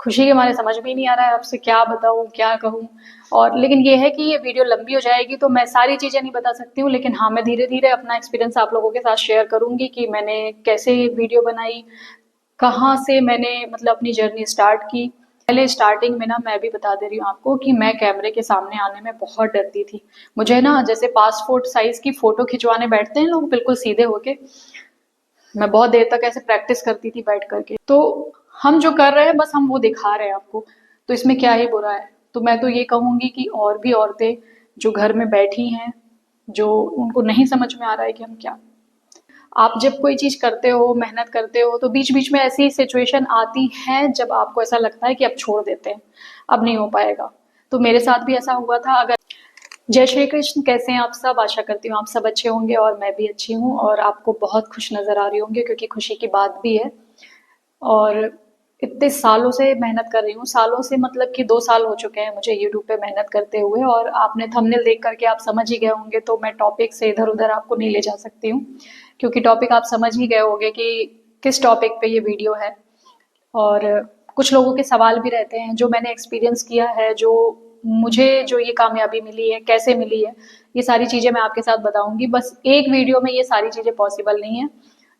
खुशी के मारे समझ में ही नहीं आ रहा है आपसे क्या बताऊँ, क्या कहूँ। और लेकिन ये है कि ये वीडियो लंबी हो जाएगी तो मैं सारी चीज़ें नहीं बता सकती हूँ, लेकिन हाँ, मैं धीरे-धीरे अपना एक्सपीरियंस आप लोगों के साथ शेयर करूँगी कि मैंने कैसे ये वीडियो बनाई, कहाँ से मैंने मतलब अपनी जर्नी स्टार्ट की। पहले स्टार्टिंग में ना मैं भी बता दे रही हूँ आपको कि मैं कैमरे के सामने आने में बहुत डरती थी। मुझे ना जैसे पासपोर्ट साइज़ की फ़ोटो खिंचवाने बैठते हैं लोग बिल्कुल सीधे होके, मैं बहुत देर तक ऐसे प्रैक्टिस करती थी बैठ करके। तो हम जो कर रहे हैं बस हम वो दिखा रहे हैं आपको, तो इसमें क्या ही बुरा है। तो मैं तो ये कहूंगी कि और भी औरतें जो घर में बैठी हैं, जो उनको नहीं समझ में आ रहा है कि हम क्या, आप जब कोई चीज करते हो, मेहनत करते हो, तो बीच बीच में ऐसी सिचुएशन आती है जब आपको ऐसा लगता है कि अब छोड़ देते हैं, अब नहीं हो पाएगा। तो मेरे साथ भी ऐसा हुआ था। अगर जय श्री कृष्ण, कैसे हैं आप सब? आशा करती हूँ आप सब अच्छे होंगे और मैं भी अच्छी हूँ और आपको बहुत खुश नजर आ रही होंगी, क्योंकि खुशी की बात भी है। और इतने सालों से मेहनत कर रही हूँ, सालों से मतलब कि 2 साल हो चुके हैं मुझे यूट्यूब पे मेहनत करते हुए, और आपने थंबनेल देख करके आप समझ ही गए होंगे, तो मैं टॉपिक से इधर उधर आपको नहीं ले जा सकती हूँ, क्योंकि टॉपिक आप समझ ही गए होंगे कि किस टॉपिक पे ये वीडियो है। और कुछ लोगों के सवाल भी रहते हैं, जो मैंने एक्सपीरियंस किया है, जो मुझे जो ये कामयाबी मिली है, कैसे मिली है, ये सारी चीज़ें मैं आपके साथ बताऊंगी। बस एक वीडियो में ये सारी चीज़ें पॉसिबल नहीं है।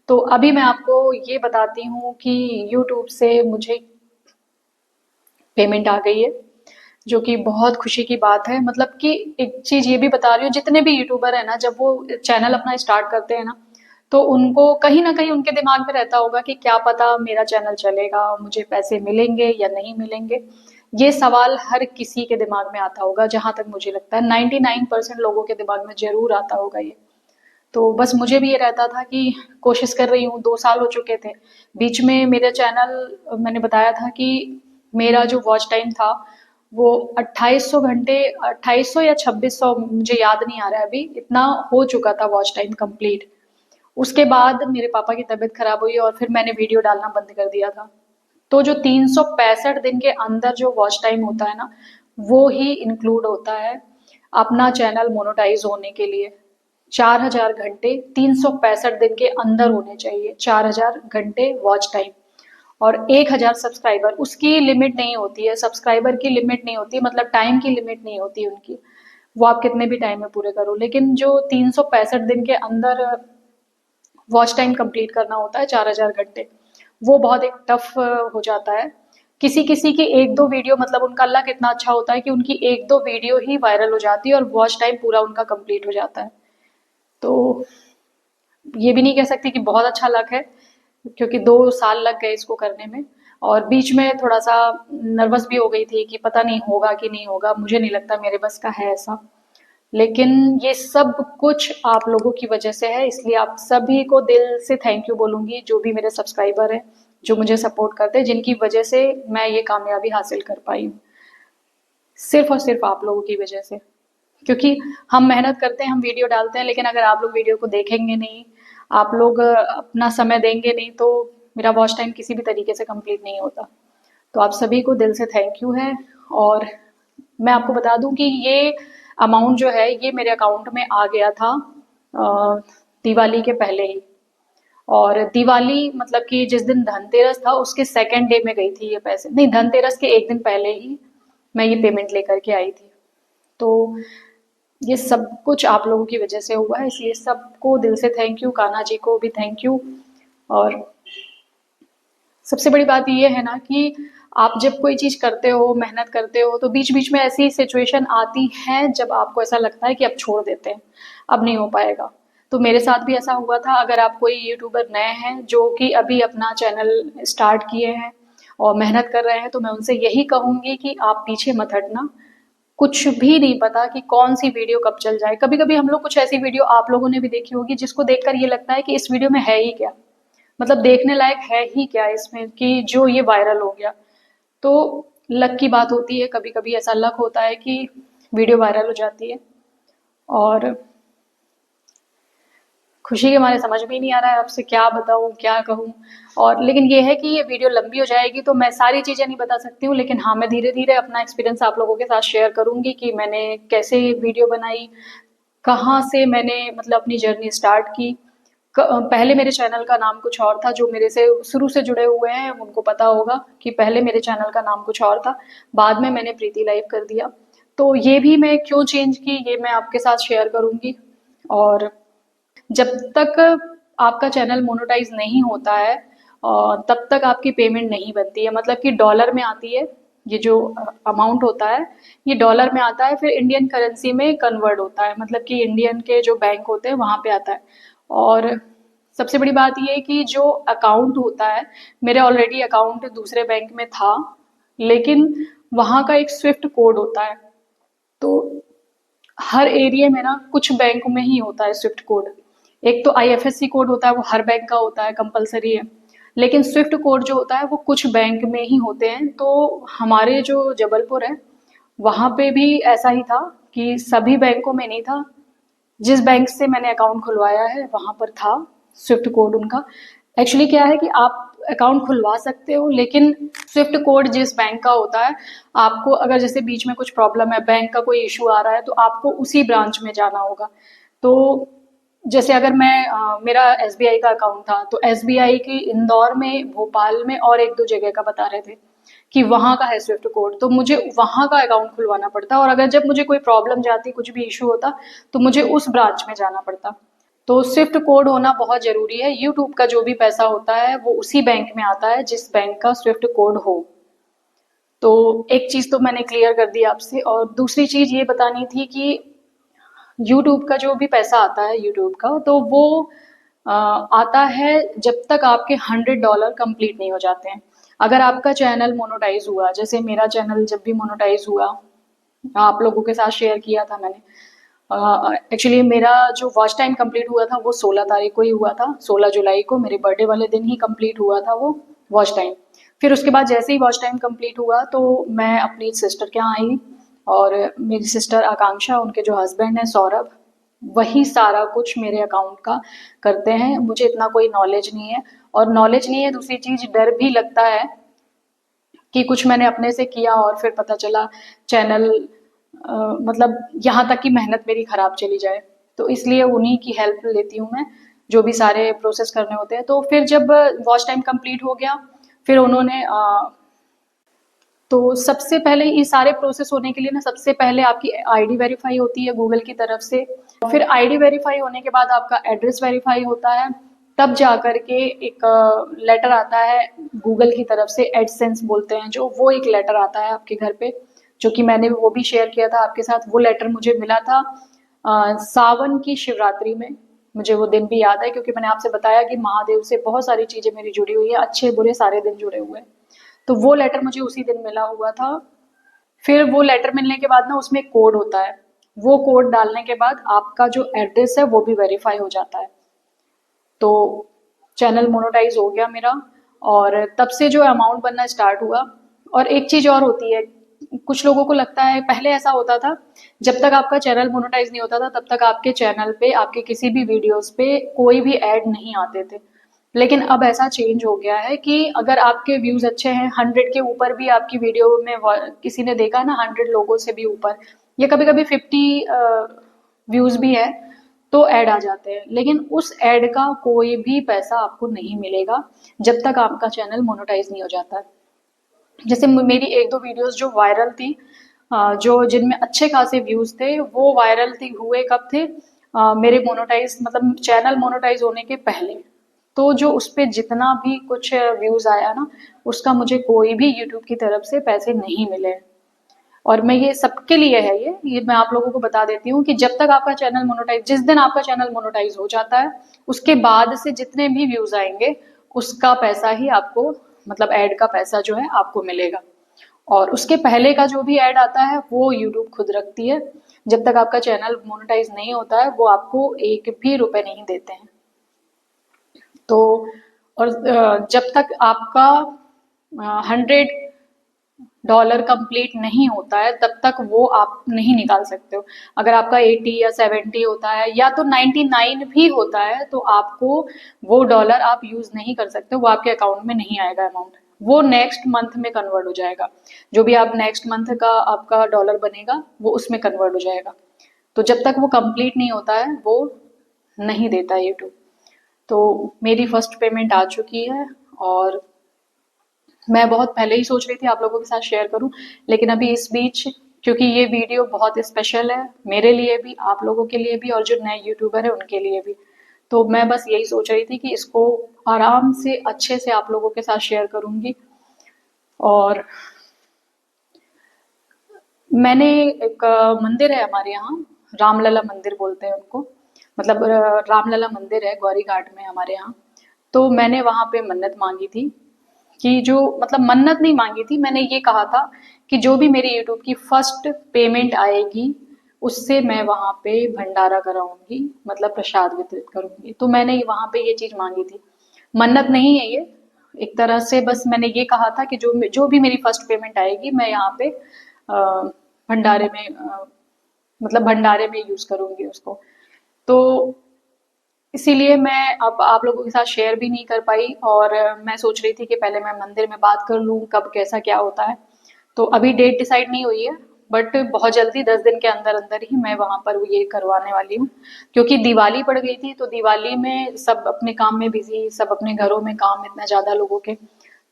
तो अभी मैं आपको ये बताती हूँ कि यूट्यूब से मुझे पेमेंट आ गई है, जो कि बहुत खुशी की बात है। मतलब कि एक चीज़ ये भी बता रही हूँ, जितने भी यूट्यूबर है ना, जब वो चैनल अपना स्टार्ट करते हैं ना, तो उनको कहीं ना कहीं उनके दिमाग में रहता होगा कि क्या पता मेरा चैनल चलेगा, मुझे पैसे मिलेंगे या नहीं मिलेंगे। ये सवाल हर किसी के दिमाग में आता होगा, जहां तक मुझे लगता है 99% लोगों के दिमाग में जरूर आता होगा ये। तो बस मुझे भी ये रहता था कि कोशिश कर रही हूँ, 2 साल हो चुके थे। बीच में मेरे चैनल, मैंने बताया था कि मेरा जो वॉच टाइम था वो 2800 घंटे, 2800 या 2600, मुझे याद नहीं आ रहा है अभी, इतना हो चुका था वॉच टाइम कंप्लीट। उसके बाद मेरे पापा की तबीयत खराब हुई और फिर मैंने वीडियो डालना बंद कर दिया था। तो जो 365 दिन के अंदर जो वॉच टाइम होता है ना, वो ही इंक्लूड होता है अपना चैनल मोनेटाइज होने के लिए। 4000 घंटे 365 दिन के अंदर होने चाहिए, 4000 घंटे वॉच टाइम। और 1000 सब्सक्राइबर, उसकी लिमिट नहीं होती है, सब्सक्राइबर की लिमिट नहीं होती, मतलब टाइम की लिमिट नहीं होती उनकी, वो आप कितने भी टाइम में पूरे करो। लेकिन जो 365 दिन के अंदर वॉच टाइम कंप्लीट करना होता है, 4000 घंटे, वो बहुत एक टफ हो जाता है। किसी किसी की एक दो वीडियो, मतलब उनका लक इतना अच्छा होता है कि उनकी एक दो वीडियो ही वायरल हो जाती है और वॉच टाइम पूरा उनका कंप्लीट हो जाता है। तो ये भी नहीं कह सकती कि बहुत अच्छा लक है, क्योंकि 2 साल लग गए इसको करने में। और बीच में थोड़ा सा नर्वस भी हो गई थी कि पता नहीं होगा कि नहीं होगा, मुझे नहीं लगता मेरे बस का है ऐसा। लेकिन ये सब कुछ आप लोगों की वजह से है, इसलिए आप सभी को दिल से थैंक यू बोलूंगी, जो भी मेरे सब्सक्राइबर हैं, जो मुझे सपोर्ट करते हैं, जिनकी वजह से मैं ये कामयाबी हासिल कर पाई हूँ, सिर्फ और सिर्फ आप लोगों की वजह से। क्योंकि हम मेहनत करते हैं, हम वीडियो डालते हैं, लेकिन अगर आप लोग वीडियो को देखेंगे नहीं, आप लोग अपना समय देंगे नहीं, तो मेरा वॉच टाइम किसी भी तरीके से कंप्लीट नहीं होता। तो आप सभी को दिल से थैंक यू है। और मैं आपको बता दूं कि ये अमाउंट जो है ये मेरे अकाउंट में आ गया था दिवाली के पहले ही। और दिवाली मतलब कि जिस दिन धनतेरस था उसके सेकेंड डे में गई थी ये पैसे, नहीं, धनतेरस के एक दिन पहले ही मैं ये पेमेंट लेकर के आई थी। तो ये सब कुछ आप लोगों की वजह से हुआ है, इसलिए सबको दिल से थैंक यू, कान्हा जी को भी थैंक यू। और सबसे बड़ी बात ये है ना कि आप जब कोई चीज करते हो, मेहनत करते हो, तो बीच बीच में ऐसी सिचुएशन आती है जब आपको ऐसा लगता है कि अब छोड़ देते हैं, अब नहीं हो पाएगा। तो मेरे साथ भी ऐसा हुआ था। अगर आप कोई यूट्यूबर नए हैं जो कि अभी अपना चैनल स्टार्ट किए हैं और मेहनत कर रहे हैं, तो मैं उनसे यही कहूंगी कि आप पीछे मत हटना। कुछ भी नहीं पता कि कौन सी वीडियो कब चल जाए। कभी कभी हम लोग कुछ ऐसी वीडियो आप लोगों ने भी देखी होगी जिसको देखकर ये लगता है कि इस वीडियो में है ही क्या, मतलब देखने लायक है ही क्या इसमें, कि जो ये वायरल हो गया। तो लक की बात होती है, कभी कभी ऐसा लक होता है कि वीडियो वायरल हो जाती है। और खुशी के मारे समझ में ही नहीं आ रहा है आपसे क्या बताऊँ, क्या कहूँ। और लेकिन ये है कि ये वीडियो लंबी हो जाएगी तो मैं सारी चीज़ें नहीं बता सकती हूँ, लेकिन हाँ, मैं धीरे-धीरे अपना एक्सपीरियंस आप लोगों के साथ शेयर करूँगी कि मैंने कैसे वीडियो बनाई, कहाँ से मैंने मतलब अपनी जर्नी स्टार्ट की, पहले मेरे चैनल का नाम कुछ और था, जो मेरे से शुरू से जुड़े हुए हैं उनको पता होगा कि पहले मेरे चैनल का नाम कुछ और था, बाद में मैंने प्रीति लाइव कर दिया। तो ये भी मैं क्यों चेंज की, ये मैं आपके साथ शेयर करूंगी। और जब तक आपका चैनल मोनेटाइज नहीं होता है तब तक आपकी पेमेंट नहीं बनती है, मतलब कि डॉलर में आती है। ये जो अमाउंट होता है ये डॉलर में आता है, फिर इंडियन करेंसी में कन्वर्ट होता है, मतलब कि इंडियन के जो बैंक होते हैं वहां पे आता है। और सबसे बड़ी बात ये है कि जो अकाउंट होता है, मेरे ऑलरेडी अकाउंट दूसरे बैंक में था, लेकिन वहां का एक स्विफ्ट कोड होता है। तो हर एरिया में ना कुछ बैंक में ही होता है स्विफ्ट कोड। एक तो आईएफएससी कोड होता है, वो हर बैंक का होता है, कंपलसरी है। लेकिन स्विफ्ट कोड जो होता है वो कुछ बैंक में ही होते हैं। तो हमारे जो जबलपुर है वहां पे भी ऐसा ही था कि सभी बैंकों में नहीं था। जिस बैंक से मैंने अकाउंट खुलवाया है वहां पर था स्विफ्ट कोड उनका। एक्चुअली क्या है कि आप अकाउंट खुलवा सकते हो, लेकिन स्विफ्ट कोड जिस बैंक का होता है, आपको अगर जैसे बीच में कुछ प्रॉब्लम है, बैंक का कोई इशू आ रहा है, तो आपको उसी ब्रांच में जाना होगा। तो जैसे अगर मेरा एसबीआई का अकाउंट था, तो एसबीआई की इंदौर में, भोपाल में और एक दो जगह का बता रहे थे कि वहां का है स्विफ्ट कोड, तो मुझे वहां का अकाउंट खुलवाना पड़ता। और अगर जब मुझे कोई प्रॉब्लम जाती, कुछ भी इशू होता, तो मुझे उस ब्रांच में जाना पड़ता। तो स्विफ्ट कोड होना बहुत जरूरी है। यूट्यूब का जो भी पैसा होता है वो उसी बैंक में आता है जिस बैंक का स्विफ्ट कोड हो। तो एक चीज तो मैंने क्लियर कर दी आपसे। और दूसरी चीज ये बतानी थी कि यूट्यूब का जो भी पैसा आता है यूट्यूब का, तो वो आता है जब तक आपके $100 कंप्लीट नहीं हो जाते हैं। अगर आपका चैनल मोनेटाइज हुआ, जैसे मेरा चैनल जब भी मोनेटाइज हुआ, आप लोगों के साथ शेयर किया था मैंने। एक्चुअली मेरा जो वॉच टाइम कंप्लीट हुआ था वो 16 तारीख को ही हुआ था, 16 जुलाई को मेरे बर्थडे वाले दिन ही कंप्लीट हुआ था वो वॉच टाइम। फिर उसके बाद जैसे ही वॉच टाइम कंप्लीट हुआ तो मैं अपनी सिस्टर के यहाँ आई, और मेरी सिस्टर आकांक्षा, उनके जो हस्बैंड है सौरभ, वही सारा कुछ मेरे अकाउंट का करते हैं। मुझे इतना कोई नॉलेज नहीं है। और नॉलेज नहीं है, दूसरी चीज डर भी लगता है कि कुछ मैंने अपने से किया और फिर पता चला चैनल मतलब यहाँ तक कि मेहनत मेरी खराब चली जाए। तो इसलिए उन्हीं की हेल्प लेती हूँ मैं, जो भी सारे प्रोसेस करने होते हैं। तो फिर जब वॉच टाइम कंप्लीट हो गया, फिर उन्होंने तो सबसे पहले ये सारे प्रोसेस होने के लिए ना, सबसे पहले आपकी आईडी वेरीफाई होती है गूगल की तरफ से। फिर आईडी वेरीफाई होने के बाद आपका एड्रेस वेरीफाई होता है। तब जा कर के एक लेटर आता है गूगल की तरफ से, एडसेंस बोलते हैं जो, वो एक लेटर आता है आपके घर पे, जो कि मैंने वो भी शेयर किया था आपके साथ। वो लेटर मुझे मिला था सावन की शिवरात्रि में। मुझे वो दिन भी याद है, क्योंकि मैंने आपसे बताया कि महादेव से बहुत सारी चीजें मेरी जुड़ी हुई है, अच्छे बुरे सारे दिन जुड़े हुए हैं। तो वो लेटर मुझे उसी दिन मिला हुआ था। फिर वो लेटर मिलने के बाद ना उसमें कोड होता है, वो कोड डालने के बाद आपका जो एड्रेस है वो भी वेरीफाई हो जाता है। तो चैनल मोनेटाइज हो गया मेरा, और तब से जो अमाउंट बनना स्टार्ट हुआ। और एक चीज और होती है, कुछ लोगों को लगता है, पहले ऐसा होता था जब तक आपका चैनल मोनेटाइज नहीं होता था तब तक आपके चैनल पे, आपके किसी भी वीडियोस पे कोई भी ऐड नहीं आते थे। लेकिन अब ऐसा चेंज हो गया है कि अगर आपके व्यूज अच्छे हैं, 100 के ऊपर भी आपकी वीडियो में किसी ने देखा ना, 100 लोगों से भी ऊपर, या कभी कभी 50 व्यूज भी है, तो ऐड आ जाते हैं। लेकिन उस ऐड का कोई भी पैसा आपको नहीं मिलेगा जब तक आपका चैनल मोनेटाइज नहीं हो जाता है। जैसे मेरी एक दो वीडियोस जो वायरल थी, जो जिनमें अच्छे खासे व्यूज थे, वो वायरल थी, हुए कब थे, मेरे मोनेटाइज मतलब चैनल मोनेटाइज होने के पहले। तो जो उस पे जितना भी कुछ व्यूज आया ना, उसका मुझे कोई भी यूट्यूब की तरफ से पैसे नहीं मिले। और मैं ये सबके लिए है, ये मैं आप लोगों को बता देती हूँ कि जब तक आपका चैनल मोनेटाइज, जिस दिन आपका चैनल मोनेटाइज हो जाता है उसके बाद से जितने भी व्यूज आएंगे उसका पैसा ही आपको, मतलब ऐड का पैसा जो है आपको मिलेगा। और उसके पहले का जो भी ऐड आता है वो यूट्यूब खुद रखती है। जब तक आपका चैनल मोनेटाइज नहीं होता है वो आपको एक भी रुपए नहीं देते हैं। तो और जब तक आपका $100 कंप्लीट नहीं होता है तब तक वो आप नहीं निकाल सकते हो। अगर आपका 80 या 70 होता है या तो 99 भी होता है, तो आपको वो डॉलर आप यूज नहीं कर सकते, वो आपके अकाउंट में नहीं आएगा अमाउंट, वो नेक्स्ट मंथ में कन्वर्ट हो जाएगा। जो भी आप नेक्स्ट मंथ का आपका डॉलर बनेगा वो उसमें कन्वर्ट हो जाएगा। तो जब तक वो कंप्लीट नहीं होता है वो नहीं देता यूट्यूब। तो मेरी फर्स्ट पेमेंट आ चुकी है और मैं बहुत पहले ही सोच रही थी आप लोगों के साथ शेयर करूं, लेकिन अभी इस बीच, क्योंकि ये वीडियो बहुत स्पेशल है मेरे लिए भी, आप लोगों के लिए भी, और जो नए यूट्यूबर है उनके लिए भी, तो मैं बस यही सोच रही थी कि इसको आराम से अच्छे से आप लोगों के साथ शेयर करूंगी। और मैंने एक मंदिर है हमारे यहाँ, रामलला मंदिर बोलते हैं उनको, मतलब रामलला मंदिर है गौरी घाट में हमारे यहाँ। तो मैंने वहां पे मन्नत मांगी थी कि जो, मतलब मन्नत नहीं मांगी थी, मैंने ये कहा था कि जो भी मेरी यूट्यूब की फर्स्ट पेमेंट आएगी उससे मैं वहां पे भंडारा कराऊंगी, मतलब प्रसाद वितरित करूंगी। तो मैंने वहां पे ये चीज मांगी थी, मन्नत नहीं है ये, एक तरह से बस मैंने ये कहा था कि जो जो भी मेरी फर्स्ट पेमेंट आएगी मैं यहाँ पे भंडारे में मतलब भंडारे में यूज करूंगी उसको। तो इसीलिए मैं अब आप लोगों के साथ शेयर भी नहीं कर पाई, और मैं सोच रही थी कि पहले मैं मंदिर में बात कर लूँ कब कैसा क्या होता है। तो अभी डेट डिसाइड नहीं हुई है, बट बहुत जल्दी 10 दिन के अंदर अंदर ही मैं वहां पर ये करवाने वाली हूँ। क्योंकि दिवाली पड़ गई थी, तो दिवाली में सब अपने काम में बिजी, सब अपने घरों में काम इतना ज्यादा लोगों के,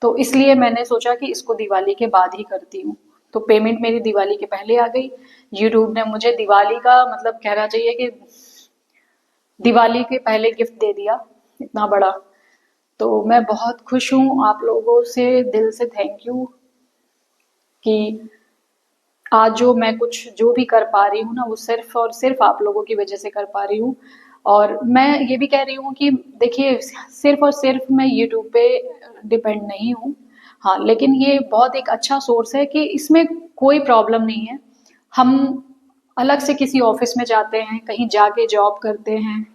तो इसलिए मैंने सोचा कि इसको दिवाली के बाद ही करती हूँ। तो पेमेंट मेरी दिवाली के पहले आ गई। यूट्यूब ने मुझे दिवाली का, मतलब कहना चाहिए कि दिवाली के पहले गिफ्ट दे दिया, इतना बड़ा। तो मैं बहुत खुश हूँ, आप लोगों से दिल से थैंक यू कि आज जो मैं कुछ जो भी कर पा रही हूँ ना, वो सिर्फ और सिर्फ आप लोगों की वजह से कर पा रही हूँ। और मैं ये भी कह रही हूँ कि देखिए, सिर्फ और सिर्फ मैं यूट्यूब पे डिपेंड नहीं हूँ। हाँ, लेकिन ये बहुत एक अच्छा सोर्स है कि इसमें कोई प्रॉब्लम नहीं है। हम अलग से किसी ऑफिस में जाते हैं, कहीं जाके जॉब करते हैं,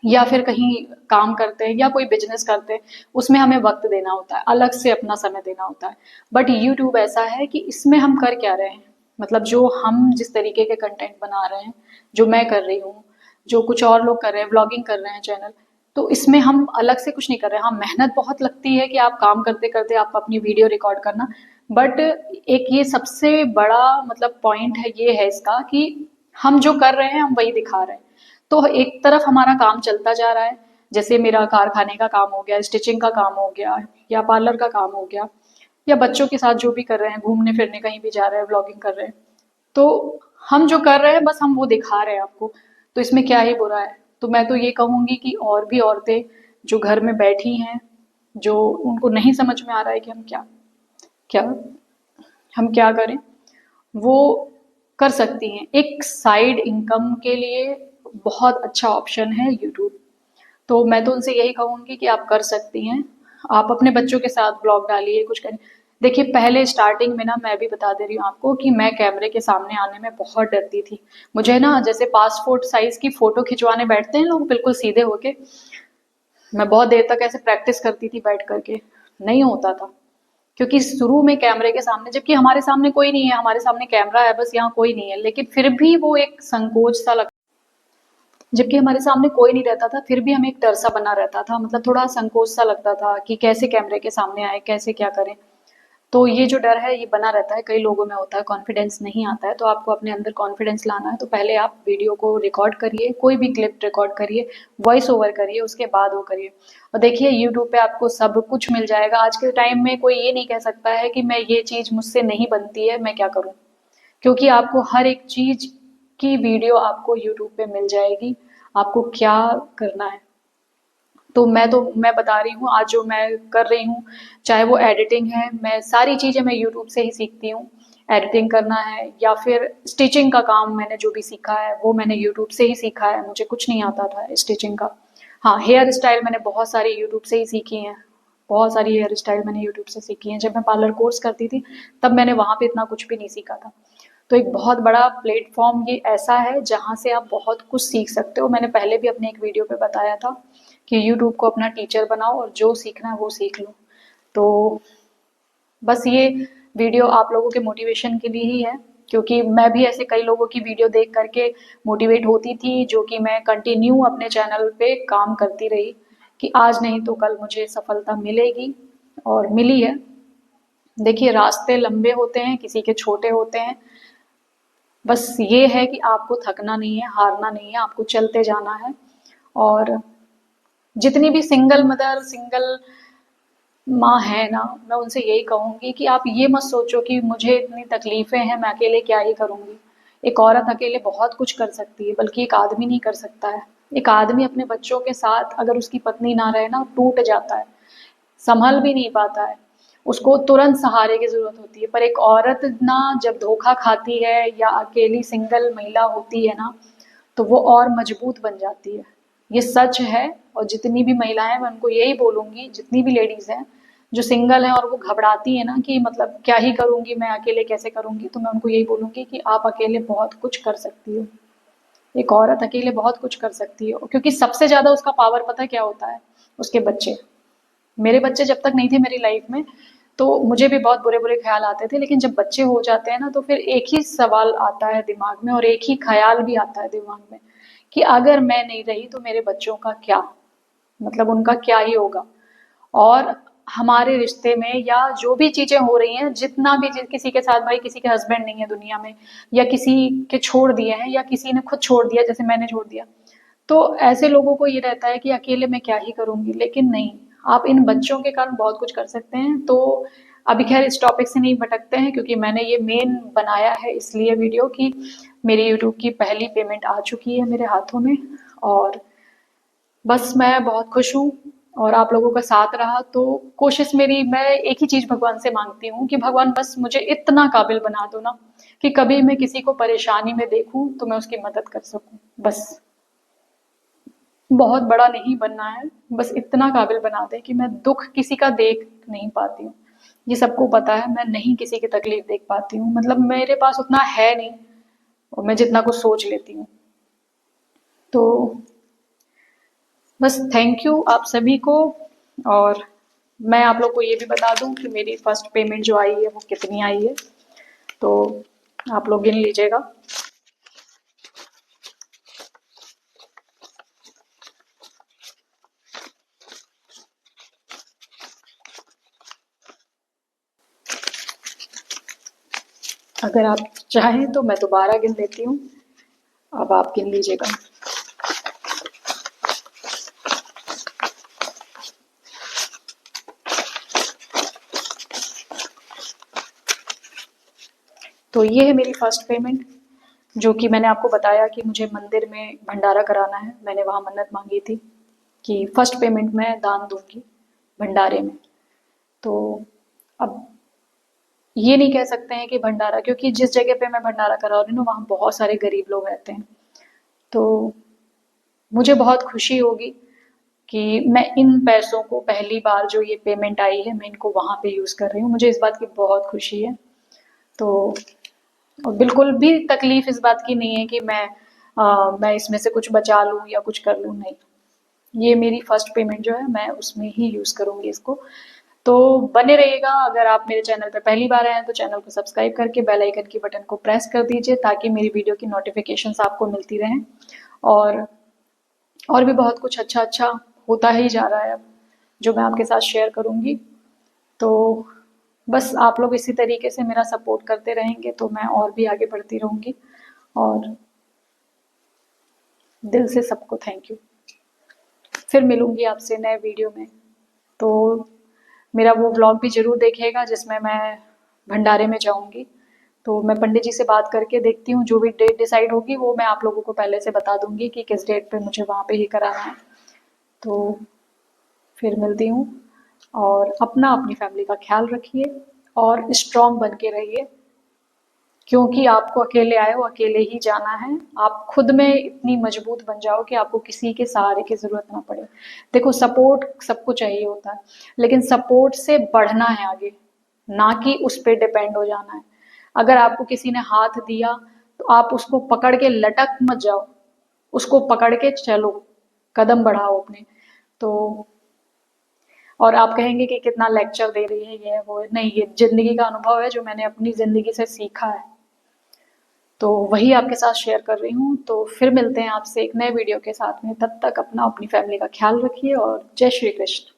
या फिर कहीं काम करते हैं, या कोई बिजनेस करते हैं, उसमें हमें वक्त देना होता है, अलग से अपना समय देना होता है। बट यूट्यूब ऐसा है कि इसमें हम कर क्या रहे हैं, मतलब जो हम जिस तरीके के कंटेंट बना रहे हैं, जो मैं कर रही हूँ, जो कुछ और लोग कर रहे हैं, व्लॉगिंग कर रहे हैं चैनल, तो इसमें हम अलग से कुछ नहीं कर रहे हैं। हाँ, मेहनत बहुत लगती है कि आप काम करते करते आप अपनी वीडियो रिकॉर्ड करना, बट एक ये सबसे बड़ा मतलब पॉइंट है, ये है इसका कि हम जो कर रहे हैं हम वही दिखा रहे हैं। तो एक तरफ हमारा काम चलता जा रहा है, जैसे मेरा कारखाने का काम हो गया, स्टिचिंग का काम हो गया, या पार्लर का काम हो गया, या बच्चों के साथ जो भी कर रहे हैं, घूमने फिरने कहीं भी जा रहे हैं, व्लॉगिंग कर रहे हैं, तो हम जो कर रहे हैं बस हम वो दिखा रहे हैं आपको। तो इसमें क्या ही बुरा है। तो मैं तो ये कहूंगी कि और भी औरतें जो घर में बैठी हैं, जो उनको नहीं समझ में आ रहा है कि हम क्या क्या हम क्या करें, वो कर सकती हैं। एक साइड इनकम के लिए बहुत अच्छा ऑप्शन है यूट्यूब। तो मैं तो उनसे यही कहूंगी कि आप कर सकती हैं। आप अपने बच्चों के साथ ब्लॉग डालिए, कुछ करिए। देखिए, पहले स्टार्टिंग में ना, मैं भी बता दे रही हूँ आपको कि मैं कैमरे के सामने आने में बहुत डरती थी। मुझे ना, जैसे पासपोर्ट साइज की फोटो खिंचवाने बैठते हैं लोग बिल्कुल सीधे होके, मैं बहुत देर तक ऐसे प्रैक्टिस करती थी बैठ करके, नहीं होता था। क्योंकि शुरू में कैमरे के सामने, जबकि हमारे सामने कोई नहीं है, हमारे सामने कैमरा है बस, यहाँ कोई नहीं है, लेकिन फिर भी वो एक संकोच सा लगता, जबकि हमारे सामने कोई नहीं रहता था, फिर भी हमें एक डर सा बना रहता था, मतलब थोड़ा संकोच सा लगता था कि कैसे कैमरे के सामने आए, कैसे क्या करें। तो ये जो डर है ये बना रहता है, कई लोगों में होता है, कॉन्फिडेंस नहीं आता है। तो आपको अपने अंदर कॉन्फिडेंस लाना है, तो पहले आप वीडियो को रिकॉर्ड करिए, कोई भी क्लिप रिकॉर्ड करिए, वॉइस ओवर करिए, उसके बाद वो करिए। और देखिए, यूट्यूब पे आपको सब कुछ मिल जाएगा। आज के टाइम में कोई ये नहीं कह सकता है कि मैं ये चीज़ मुझसे नहीं बनती है, मैं क्या करूँ, क्योंकि आपको हर एक चीज़ की वीडियो आपको यूट्यूब पे मिल जाएगी, आपको क्या करना है। तो मैं बता रही हूँ, आज जो मैं कर रही हूँ, चाहे वो एडिटिंग है, मैं सारी चीज़ें मैं यूट्यूब से ही सीखती हूँ। एडिटिंग करना है या फिर स्टिचिंग का काम, मैंने जो भी सीखा है वो मैंने यूट्यूब से ही सीखा है, मुझे कुछ नहीं आता था स्टिचिंग का। हाँ, हेयर स्टाइल मैंने बहुत सारी यूट्यूब से ही सीखी हैं, बहुत सारी हेयर स्टाइल मैंने यूट्यूब से सीखी हैं। जब मैं पार्लर कोर्स करती थी तब मैंने वहाँ पे इतना कुछ भी नहीं सीखा था। तो एक बहुत बड़ा प्लेटफॉर्म ये ऐसा है जहाँ से आप बहुत कुछ सीख सकते हो। मैंने पहले भी अपने एक वीडियो पे बताया था कि यूट्यूब को अपना टीचर बनाओ और जो सीखना है वो सीख लो। तो बस ये वीडियो आप लोगों के मोटिवेशन के लिए ही है, क्योंकि मैं भी ऐसे कई लोगों की वीडियो देख करके मोटिवेट होती थी, जो कि मैं कंटिन्यू अपने चैनल पे काम करती रही कि आज नहीं तो कल मुझे सफलता मिलेगी, और मिली है। देखिए, रास्ते लंबे होते हैं, किसी के छोटे होते हैं, बस ये है कि आपको थकना नहीं है, हारना नहीं है, आपको चलते जाना है। और जितनी भी सिंगल मदर, सिंगल माँ है ना, मैं उनसे यही कहूँगी कि आप ये मत सोचो कि मुझे इतनी तकलीफ़ें हैं, मैं अकेले क्या ही करूँगी। एक औरत अकेले बहुत कुछ कर सकती है, बल्कि एक आदमी नहीं कर सकता है। एक आदमी अपने बच्चों के साथ अगर उसकी पत्नी ना रहे ना, टूट जाता है, सँभल भी नहीं पाता है। उसको तुरंत सहारे की ज़रूरत होती है, पर एक औरत ना जब धोखा खाती है या अकेली सिंगल महिला होती है ना, तो वो और मजबूत बन जाती है। ये सच है। और जितनी भी महिलाएं, मैं उनको यही बोलूंगी, जितनी भी लेडीज हैं जो सिंगल हैं और वो घबराती है ना कि मतलब क्या ही करूंगी मैं, अकेले कैसे करूंगी, तो मैं उनको यही बोलूंगी कि आप अकेले बहुत कुछ कर सकती हो। एक औरत अकेले बहुत कुछ कर सकती है, क्योंकि सबसे ज्यादा उसका पावर पता है क्या होता है? उसके बच्चे। मेरे बच्चे जब तक नहीं थे मेरी लाइफ में, तो मुझे भी बहुत बुरे-बुरे ख़्याल आते थे, लेकिन जब बच्चे हो जाते हैं ना, तो फिर एक ही सवाल आता है दिमाग में और एक ही ख़्याल भी आता है दिमाग में कि अगर मैं नहीं रही तो मेरे बच्चों का क्या? मतलब उनका क्या ही होगा? और हमारे रिश्ते में या जो भी चीज़ें हो रही हैं, जितना भी किसी के साथ, भाई किसी के हस्बैंड नहीं है दुनिया में, या किसी के छोड़ दिए हैं, या किसी ने खुद छोड़ दिया जैसे मैंने छोड़ दिया, तो ऐसे लोगों को ये रहता है कि अकेले मैं क्या ही करूँगी, लेकिन नहीं, आप इन बच्चों के कारण बहुत कुछ कर सकते हैं। तो अभी खैर इस टॉपिक से नहीं भटकते हैं, क्योंकि मैंने ये मेन बनाया है इसलिए वीडियो कि मेरी यूट्यूब की पहली पेमेंट आ चुकी है मेरे हाथों में, और बस मैं बहुत खुश हूँ और आप लोगों का साथ रहा। तो कोशिश मेरी, मैं एक ही चीज़ भगवान से मांगती हूँ कि भगवान बस मुझे इतना काबिल बना दो ना कि कभी मैं किसी को परेशानी में देखूँ तो मैं उसकी मदद कर सकूँ, बस। बहुत बड़ा नहीं बनना है, बस इतना काबिल बना दे कि मैं दुख किसी का देख नहीं पाती हूँ। ये सबको पता है, मैं नहीं किसी की तकलीफ देख पाती हूँ, मतलब मेरे पास उतना है नहीं, और मैं जितना कुछ सोच लेती हूँ। तो बस थैंक यू आप सभी को। और मैं आप लोग को ये भी बता दूं कि मेरी फर्स्ट पेमेंट जो आई है वो कितनी आई है, तो आप लोग गिन लीजिएगा। अगर आप चाहें तो मैं दोबारा गिन लेती हूँ, अब आप गिन लीजिएगा। तो ये है मेरी फर्स्ट पेमेंट, जो कि मैंने आपको बताया कि मुझे मंदिर में भंडारा कराना है। मैंने वहाँ मन्नत मांगी थी कि फर्स्ट पेमेंट मैं दान दूंगी भंडारे में। तो अब ये नहीं कह सकते हैं कि भंडारा, क्योंकि जिस जगह पे मैं भंडारा करा रही हूँ वहाँ बहुत सारे गरीब लोग रहते हैं। तो मुझे बहुत खुशी होगी कि मैं इन पैसों को, पहली बार जो ये पेमेंट आई है, मैं इनको वहाँ पे यूज़ कर रही हूँ। मुझे इस बात की बहुत खुशी है। तो और बिल्कुल भी तकलीफ इस बात की नहीं है कि मैं इसमें से कुछ बचा लूँ या कुछ कर लूँ, नहीं। ये मेरी फर्स्ट पेमेंट जो है, मैं उसमें ही यूज़ करूँगी इसको। तो बने रहिएगा। अगर आप मेरे चैनल पर पहली बार आए हैं तो चैनल को सब्सक्राइब करके बेल आइकन की बटन को प्रेस कर दीजिए, ताकि मेरी वीडियो की नोटिफिकेशंस आपको मिलती रहें। और और भी बहुत कुछ अच्छा अच्छा होता ही जा रहा है अब, जो मैं आपके साथ शेयर करूँगी। तो बस आप लोग इसी तरीके से मेरा सपोर्ट करते रहेंगे तो मैं और भी आगे बढ़ती रहूँगी। और दिल से सबको थैंक यू। फिर मिलूँगी आपसे नए वीडियो में। तो मेरा वो व्लॉग भी ज़रूर देखिएगा जिसमें मैं भंडारे में जाऊँगी। तो मैं पंडित जी से बात करके देखती हूँ, जो भी डेट डिसाइड होगी वो मैं आप लोगों को पहले से बता दूँगी कि किस डेट पे मुझे वहाँ पे ही कराना है। तो फिर मिलती हूँ। और अपना, अपनी फैमिली का ख्याल रखिए और स्ट्रॉन्ग बन के रहिए, क्योंकि आपको अकेले आए हो, अकेले ही जाना है। आप खुद में इतनी मजबूत बन जाओ कि आपको किसी के सहारे की ज़रूरत ना पड़े। देखो, सपोर्ट सबको चाहिए होता है, लेकिन सपोर्ट से बढ़ना है आगे, ना कि उस पे डिपेंड हो जाना है। अगर आपको किसी ने हाथ दिया, तो आप उसको पकड़ के लटक मत जाओ, उसको पकड़ के चलो, कदम बढ़ाओ अपने। तो और आप कहेंगे कि कितना लेक्चर दे रही है, ये है, वो है। नहीं, ये ज़िंदगी का अनुभव है जो मैंने अपनी ज़िंदगी से सीखा है। तो वही आपके साथ शेयर कर रही हूँ। तो फिर मिलते हैं आपसे एक नए वीडियो के साथ में। तब तक अपना, अपनी फैमिली का ख्याल रखिए और जय श्री कृष्ण।